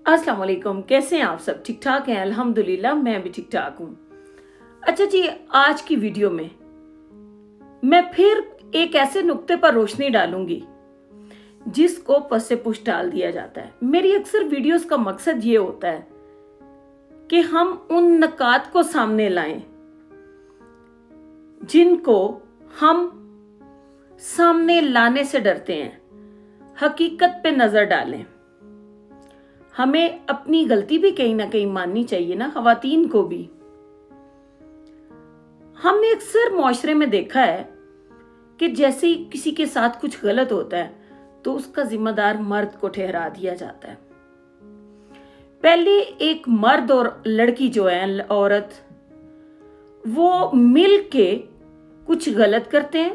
अस्सलाम वालेकुम। कैसे हैं आप सब? ठीक ठाक हैं? अल्हम्दुलिल्लाह मैं भी ठीक ठाक हूँ। अच्छा जी, आज की वीडियो में मैं फिर एक ऐसे नुक्ते पर रोशनी डालूंगी जिसको पस से पुश डाल दिया जाता है। मेरी अक्सर वीडियोस का मकसद ये होता है कि हम उन नकात को सामने लाएं जिनको हम सामने लाने से डरते हैं, हकीकत पे नजर डालें। हमें अपनी गलती भी कहीं ना कहीं माननी चाहिए ना, खवातीन को भी। हमने अक्सर मुआशरे में देखा है कि जैसे ही किसी के साथ कुछ गलत होता है तो उसका जिम्मेदार मर्द को ठहरा दिया जाता है। पहले एक मर्द और लड़की जो है, औरत, वो मिल के कुछ गलत करते हैं।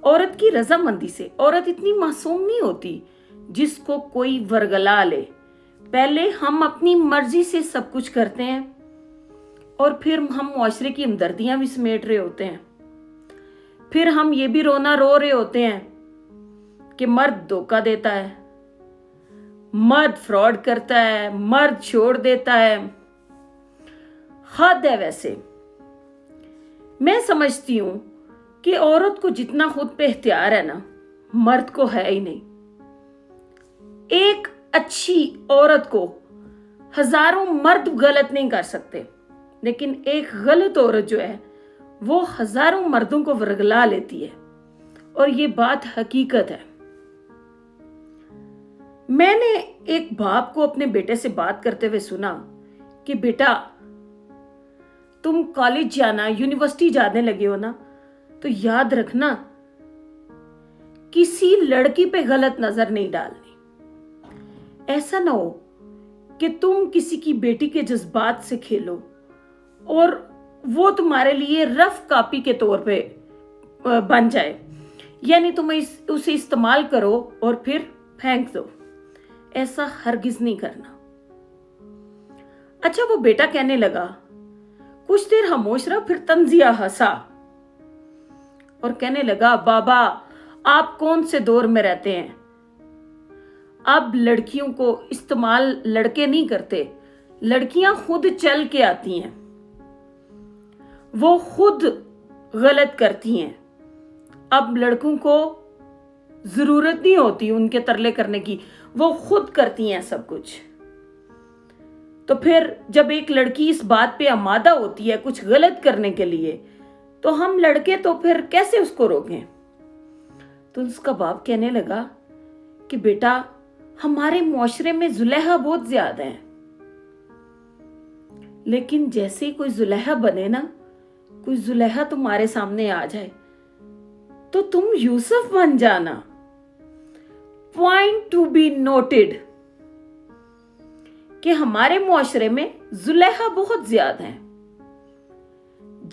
औरत की रजामंदी से। औरत इतनी मासूम नहीं होती जिसको कोई वरगला ले। पहले हम अपनी मर्जी से सब कुछ करते हैं और फिर हम मुआशरे की हमदर्दियां भी समेट रहे होते हैं। फिर हम ये भी रो रहे होते हैं कि मर्द धोखा देता है, मर्द फ्रॉड करता है, मर्द छोड़ देता है। हद है। वैसे मैं समझती हूं कि औरत को जितना खुद पे इख्तियार है ना, मर्द को है ही नहीं। एक अच्छी औरत को हजारों मर्द गलत नहीं कर सकते, लेकिन एक गलत औरत जो है वो हजारों मर्दों को वरगला लेती है, और ये बात हकीकत है। मैंने एक बाप को अपने बेटे से बात करते हुए सुना कि बेटा, तुम कॉलेज जाना, यूनिवर्सिटी जाने लगे हो ना, तो याद रखना किसी लड़की पे गलत नजर नहीं डालनी। ऐसा ना हो कि तुम किसी की बेटी के जज्बात से खेलो और वो तुम्हारे लिए रफ कॉपी के तौर पे बन जाए, यानी तुम उसे इस्तेमाल करो और फिर फेंक दो। ऐसा हरगिज नहीं करना। अच्छा, वो बेटा कहने लगा, कुछ देर खामोश रहा, फिर तंजिया हंसा और कहने लगा, बाबा आप कौन से दौर में रहते हैं? अब लड़कियों को इस्तेमाल लड़के नहीं करते, लड़कियां खुद चल के आती हैं, वो खुद गलत करती हैं। अब लड़कों को जरूरत नहीं होती उनके तरले करने की, वो खुद करती हैं सब कुछ। तो फिर जब एक लड़की इस बात पे आमादा होती है कुछ गलत करने के लिए, तो हम लड़के तो फिर कैसे उसको रोकें? तो उसका बाप कहने लगा कि बेटा, हमारे मुआशरे में जुलेहा बहुत ज्यादा है, लेकिन जैसे ही कोई जुलेहा बने ना, कोई जुलेहा तुम्हारे सामने आ जाए तो तुम यूसुफ बन जाना। पॉइंट टू बी नोटेड कि हमारे मुआशरे में जुलेहा बहुत ज्यादा है।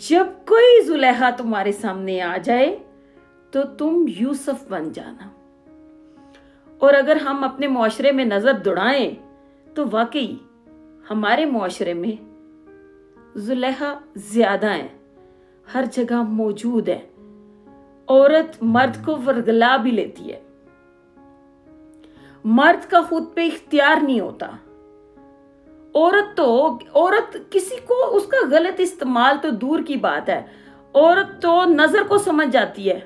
जब कोई जुलेहा तुम्हारे सामने आ जाए तो तुम यूसुफ बन जाना। और अगर हम अपने मुआशरे में नजर दौड़ाएं तो वाकई हमारे मुआशरे में जुलेहा ज्यादा है, हर जगह मौजूद है। औरत मर्द को वरगला भी लेती है, मर्द का खुद पे इख्तियार नहीं होता। औरत किसी को उसका गलत इस्तेमाल तो दूर की बात है, औरत तो नजर को समझ जाती है।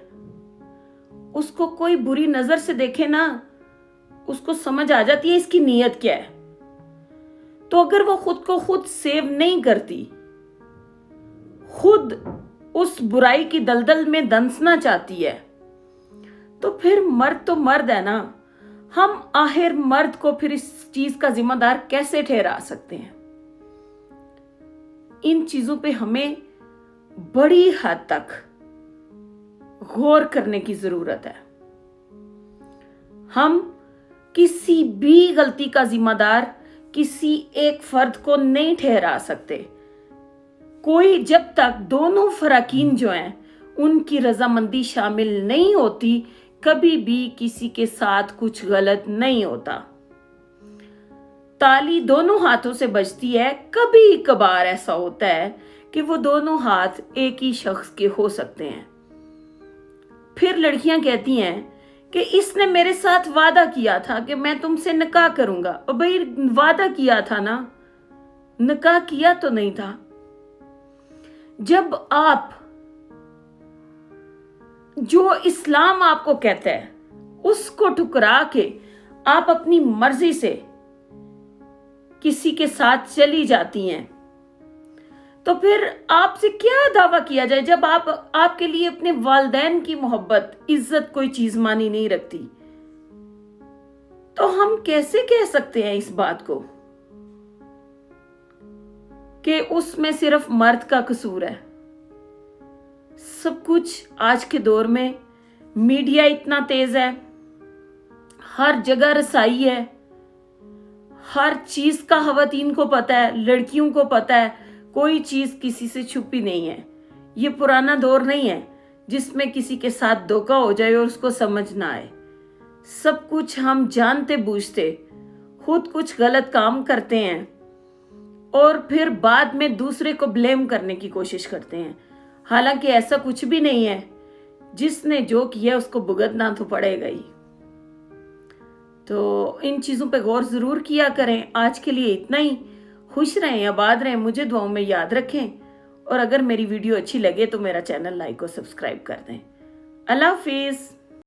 उसको कोई बुरी नजर से देखे ना, उसको समझ आ जाती है इसकी नीयत क्या है। तो अगर वो खुद को खुद सेव नहीं करती, खुद उस बुराई की दलदल में दंसना चाहती है, तो फिर मर्द तो मर्द है ना। हम आखिर मर्द को फिर इस चीज का जिम्मेदार कैसे ठहरा सकते हैं? इन चीजों पे हमें बड़ी हद तक गौर करने की जरूरत है। हम किसी भी गलती का जिम्मेदार किसी एक फर्द को नहीं ठहरा सकते। कोई जब तक दोनों फराकीन जो हैं उनकी रजामंदी शामिल नहीं होती, कभी भी किसी के साथ कुछ गलत नहीं होता। ताली दोनों हाथों से बजती है, कभी कभार ऐसा होता है कि वो दोनों हाथ एक ही शख्स के हो सकते हैं। फिर लड़कियां कहती हैं کہ اس نے میرے ساتھ وعدہ کیا تھا کہ میں تم سے نکاح کروں گا. اور بھائی وعدہ کیا تھا نا, نکاح کیا تو نہیں تھا. جب آپ جو اسلام آپ کو کہتا ہے اس کو ٹھکرا کے آپ اپنی مرضی سے کسی کے ساتھ چلی جاتی ہیں, تو پھر آپ سے کیا دعویٰ کیا جائے جب آپ کے لیے اپنے والدین کی محبت, عزت کوئی چیز مانی نہیں رکھتی. تو ہم کیسے کہہ سکتے ہیں اس بات کو کہ اس میں صرف مرد کا قصور ہے؟ سب کچھ آج کے دور میں میڈیا اتنا تیز ہے, ہر جگہ رسائی ہے, ہر چیز کا خواتین کو پتا ہے, لڑکیوں کو پتا ہے, کوئی چیز کسی سے چھپی نہیں ہے. یہ پرانا دور نہیں ہے جس میں کسی کے ساتھ دھوکا ہو جائے اور اس کو سمجھ نہ آئے. سب کچھ ہم جانتے بوجھتے خود کچھ غلط کام کرتے ہیں اور پھر بعد میں دوسرے کو بلیم کرنے کی کوشش کرتے ہیں, حالانکہ ایسا کچھ بھی نہیں ہے. جس نے جو کیا اس کو بھگتنا تو پڑے گا ہی. تو ان چیزوں پہ غور ضرور کیا کریں. آج کے لیے اتنا ہی. خوش رہیں, آباد رہیں, مجھے دعاؤں میں یاد رکھیں, اور اگر میری ویڈیو اچھی لگے تو میرا چینل لائک اور سبسکرائب کر دیں. اللہ حافظ.